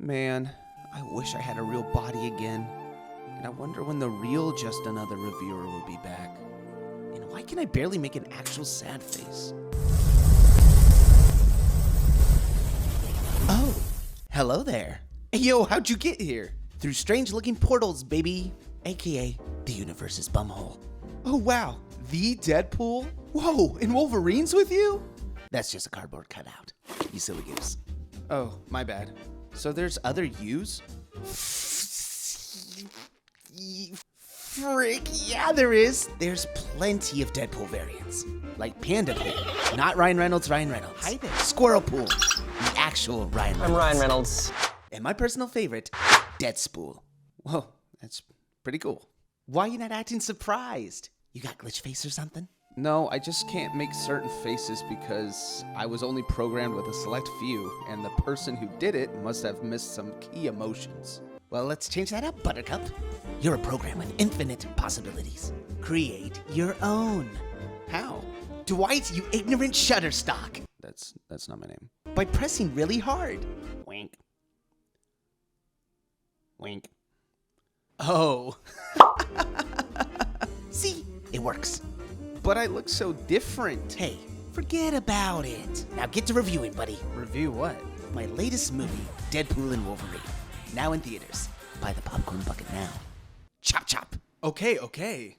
Man, I wish I had a real body again. And I wonder when the real Just Another Reviewer will be back. And why can I barely make an actual sad face? Oh, hello there. Hey, yo, how'd you get here? Through strange-looking portals, baby. AKA the universe's bumhole. Oh, wow. The Deadpool? Whoa, and Wolverine's with you? That's just a cardboard cutout, you silly goose. Oh, my bad. So there's other yous? Frick, yeah there is. There's plenty of Deadpool variants. Like Panda Pool. Not Ryan Reynolds, Ryan Reynolds. Hi there. Squirrel Pool. The actual Ryan Reynolds. I'm Ryan Reynolds. And my personal favorite, Deadspool. Whoa, that's pretty cool. Why are you not acting surprised? You got glitch face or something? No, I just can't make certain faces because I was only programmed with a select few, and the person who did it must have missed some key emotions. Well, let's change that up, Buttercup. You're a program with infinite possibilities. Create your own. How? Dwight, you ignorant Shutterstock. That's not my name. By pressing really hard. Wink. Wink. Oh. See, it works. But I look so different. Hey, forget about it. Now get to reviewing, buddy. Review what? My latest movie, Deadpool and Wolverine. Now in theaters. Buy the popcorn bucket now. Chop chop. Okay.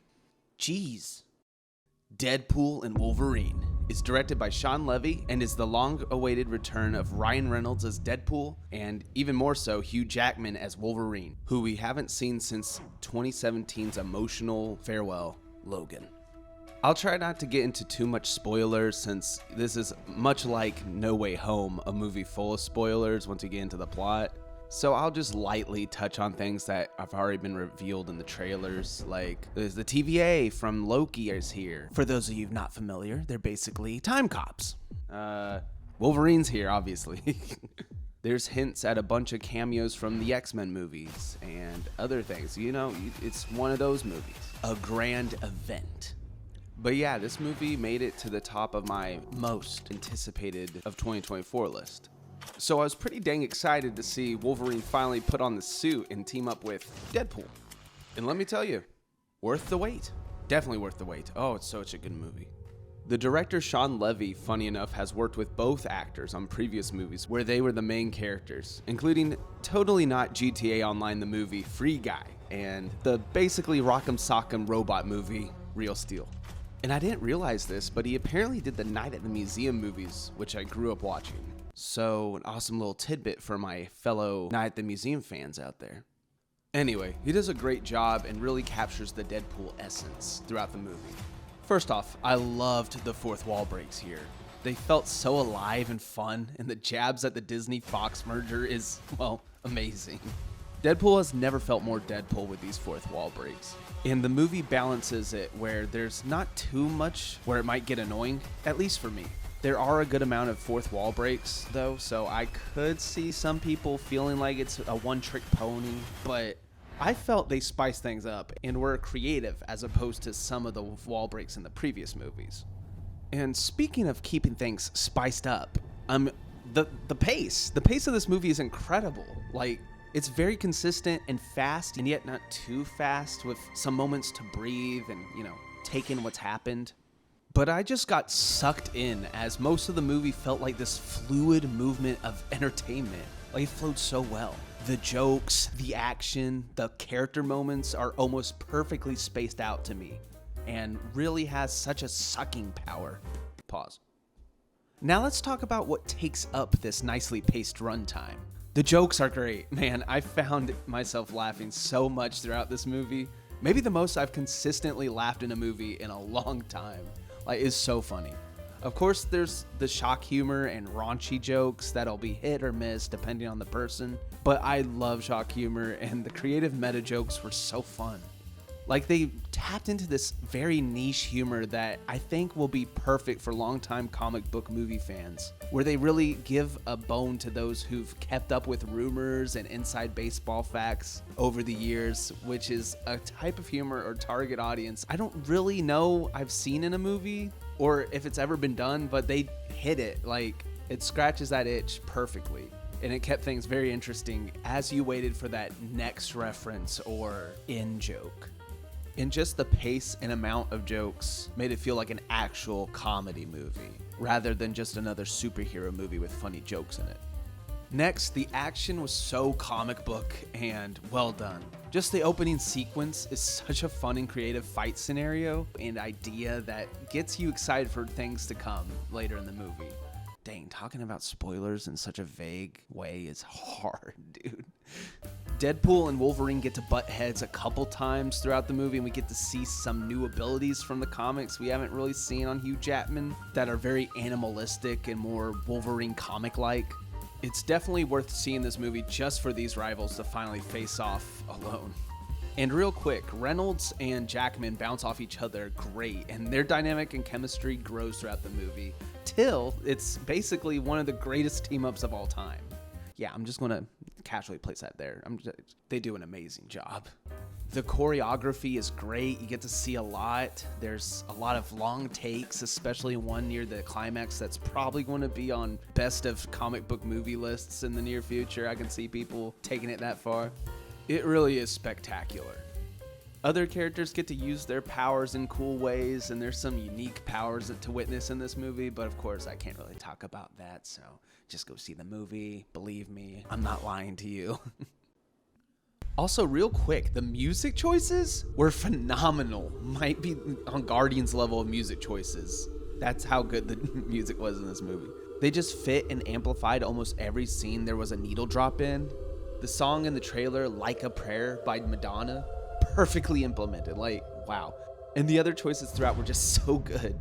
Jeez. Deadpool and Wolverine is directed by Sean Levy and is the long-awaited return of Ryan Reynolds as Deadpool and even more so Hugh Jackman as Wolverine, who we haven't seen since 2017's emotional farewell, Logan. I'll try not to get into too much spoilers since this is much like No Way Home, a movie full of spoilers once you get into the plot. So I'll just lightly touch on things that have already been revealed in the trailers, like there's the TVA from Loki is here. For those of you not familiar, they're basically time cops. Wolverine's here, obviously. There's hints at a bunch of cameos from the X-Men movies and other things. You know, it's one of those movies. A grand event. But yeah, this movie made it to the top of my most anticipated of 2024 list. So I was pretty dang excited to see Wolverine finally put on the suit and team up with Deadpool. And let me tell you, worth the wait. Definitely worth the wait. Oh, it's such a good movie. The director Sean Levy, funny enough, has worked with both actors on previous movies where they were the main characters, including totally not GTA Online the movie Free Guy and the basically Rock'em Sock'em robot movie Real Steel. And I didn't realize this, but he apparently did the Night at the Museum movies, which I grew up watching. So an awesome little tidbit for my fellow Night at the Museum fans out there. Anyway, he does a great job and really captures the Deadpool essence throughout the movie. First off, I loved the fourth wall breaks here. They felt so alive and fun, and the jabs at the Disney-Fox merger is, well, amazing. Deadpool has never felt more Deadpool with these fourth wall breaks. And the movie balances it where there's not too much where it might get annoying, at least for me. There are a good amount of fourth wall breaks, though, so I could see some people feeling like it's a one-trick pony, but I felt they spiced things up and were creative as opposed to some of the wall breaks in the previous movies. And speaking of keeping things spiced up, the pace of this movie is incredible. Like, it's very consistent and fast, and yet not too fast, with some moments to breathe and, take in what's happened. But I just got sucked in as most of the movie felt like this fluid movement of entertainment. Like, it flowed so well. The jokes, the action, the character moments are almost perfectly spaced out to me and really has such a sucking power. Pause. Now let's talk about what takes up this nicely paced runtime. The jokes are great. Man, I found myself laughing so much throughout this movie. Maybe the most I've consistently laughed in a movie in a long time. Like, it's so funny. Of course, there's the shock humor and raunchy jokes that'll be hit or miss depending on the person. But I love shock humor, and the creative meta jokes were so fun. Like, they tapped into this very niche humor that I think will be perfect for longtime comic book movie fans, where they really give a bone to those who've kept up with rumors and inside baseball facts over the years, which is a type of humor or target audience I don't really know I've seen in a movie or if it's ever been done, but they hit it. Like, it scratches that itch perfectly. and it kept things very interesting as you waited for that next reference or in joke. And just the pace and amount of jokes made it feel like an actual comedy movie, rather than just another superhero movie with funny jokes in it. Next, the action was so comic book and well done. Just the opening sequence is such a fun and creative fight scenario and idea that gets you excited for things to come later in the movie. Dang, talking about spoilers in such a vague way is hard, dude. Deadpool and Wolverine get to butt heads a couple times throughout the movie, and we get to see some new abilities from the comics we haven't really seen on Hugh Jackman that are very animalistic and more Wolverine comic-like. It's definitely worth seeing this movie just for these rivals to finally face off alone. And real quick, Reynolds and Jackman bounce off each other great, and their dynamic and chemistry grows throughout the movie, till it's basically one of the greatest team-ups of all time. Yeah, I'm just gonna casually place that there. They do an amazing job. The choreography is great. You get to see a lot. There's a lot of long takes, especially one near the climax that's probably going to be on best of comic book movie lists in the near future. I can see people taking it that far. It really is spectacular. Other characters get to use their powers in cool ways, and there's some unique powers to witness in this movie, but of course I can't really talk about that, so just go see the movie. Believe me, I'm not lying to you. Also, real quick, the music choices were phenomenal. Might be on Guardians level of music choices. That's how good the music was in this movie. They just fit and amplified almost every scene there was a needle drop in. The song in the trailer, Like a Prayer by Madonna, perfectly implemented. Like, wow. And the other choices throughout were just so good.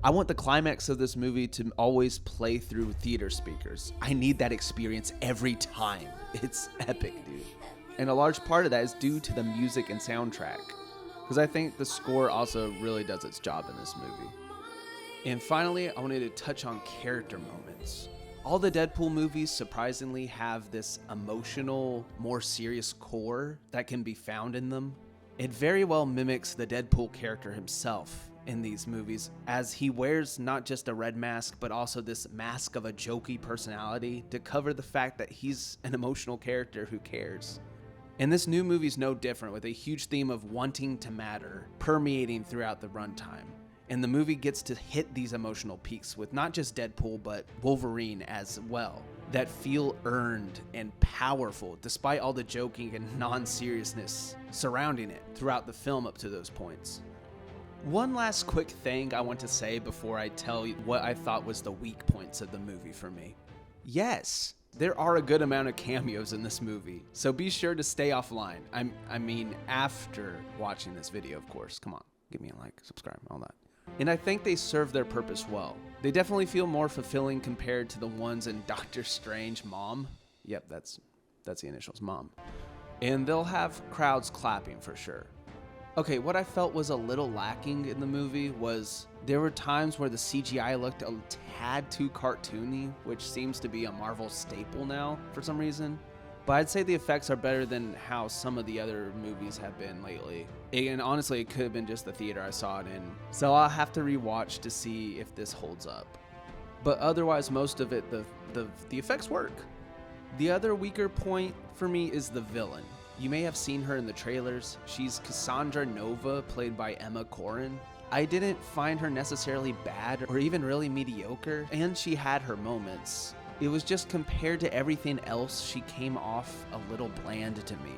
I want the climax of this movie to always play through theater speakers. I need that experience every time. It's epic, dude. And a large part of that is due to the music and soundtrack, because I think the score also really does its job in this movie. And finally, I wanted to touch on character moments. All the Deadpool movies surprisingly have this emotional, more serious core that can be found in them. It very well mimics the Deadpool character himself in these movies, as he wears not just a red mask, but also this mask of a jokey personality to cover the fact that he's an emotional character who cares. And this new movie's no different, with a huge theme of wanting to matter permeating throughout the runtime. And the movie gets to hit these emotional peaks with not just Deadpool, but Wolverine as well, that feel earned and powerful despite all the joking and non-seriousness surrounding it throughout the film up to those points. One last quick thing I want to say before I tell you what I thought was the weak points of the movie for me. Yes, there are a good amount of cameos in this movie, so be sure to stay offline. I mean, after watching this video, of course. Come on, give me a like, subscribe, all that. And I think they serve their purpose well. They definitely feel more fulfilling compared to the ones in Doctor Strange Mom. Yep, that's the initials, Mom. And they'll have crowds clapping for sure. Okay, what I felt was a little lacking in the movie was there were times where the CGI looked a tad too cartoony, which seems to be a Marvel staple now for some reason. But I'd say the effects are better than how some of the other movies have been lately. And honestly, it could have been just the theater I saw it in. So I'll have to rewatch to see if this holds up. But otherwise, most of it, the effects work. The other weaker point for me is the villain. You may have seen her in the trailers. She's Cassandra Nova, played by Emma Corrin. I didn't find her necessarily bad or even really mediocre, and she had her moments. It was just compared to everything else, she came off a little bland to me.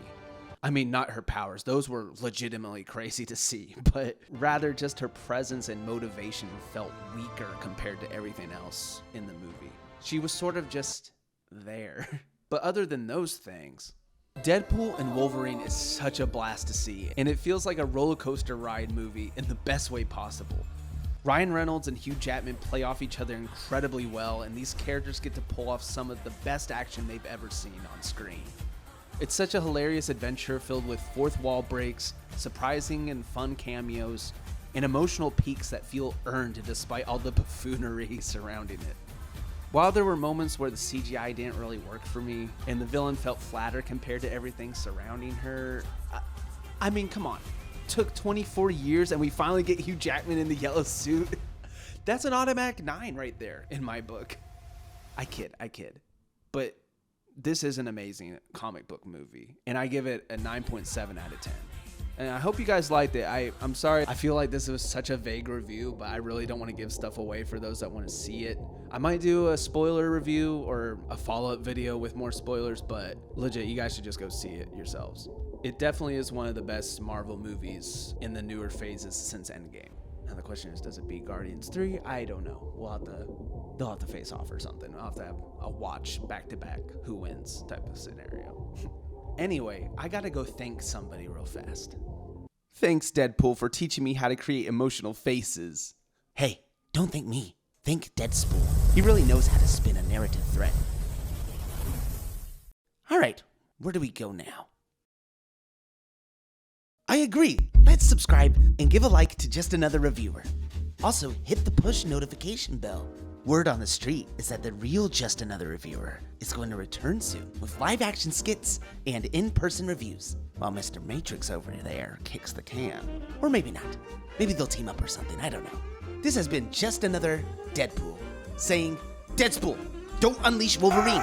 I mean, not her powers, those were legitimately crazy to see, but rather just her presence and motivation felt weaker compared to everything else in the movie. She was sort of just there. But other than those things, Deadpool and Wolverine is such a blast to see, and it feels like a roller coaster ride movie in the best way possible. Ryan Reynolds and Hugh Jackman play off each other incredibly well, and these characters get to pull off some of the best action they've ever seen on screen. It's such a hilarious adventure filled with fourth wall breaks, surprising and fun cameos, and emotional peaks that feel earned despite all the buffoonery surrounding it. While there were moments where the CGI didn't really work for me, and the villain felt flatter compared to everything surrounding her, I mean, come on. Took 24 years and we finally get Hugh Jackman in the yellow suit. That's an automatic 9 right there in my book. I kid. But this is an amazing comic book movie, and I give it a 9.7 out of 10. And I hope you guys liked it. I'm sorry. I feel like this was such a vague review, but I really don't want to give stuff away for those that want to see it. I might do a spoiler review or a follow-up video with more spoilers, but legit, you guys should just go see it yourselves. It definitely is one of the best Marvel movies in the newer phases since Endgame. Now the question is, does it beat Guardians 3? I don't know. They'll have to face off or something. I'll have to have a watch back-to-back who wins type of scenario. Anyway, I gotta go thank somebody real fast. Thanks, Deadpool, for teaching me how to create emotional faces. Hey, don't thank me. Thank Deadspool. He really knows how to spin a narrative thread. All right, where do we go now? I agree. Let's subscribe and give a like to Just Another Reviewer. Also, hit the push notification bell. Word on the street is that the real Just Another Reviewer is going to return soon with live-action skits and in-person reviews, while Mr. Matrix over there kicks the can. Or maybe not. Maybe they'll team up or something, I don't know. This has been Just Another Deadpool, saying, Deadpool, don't unleash Wolverine!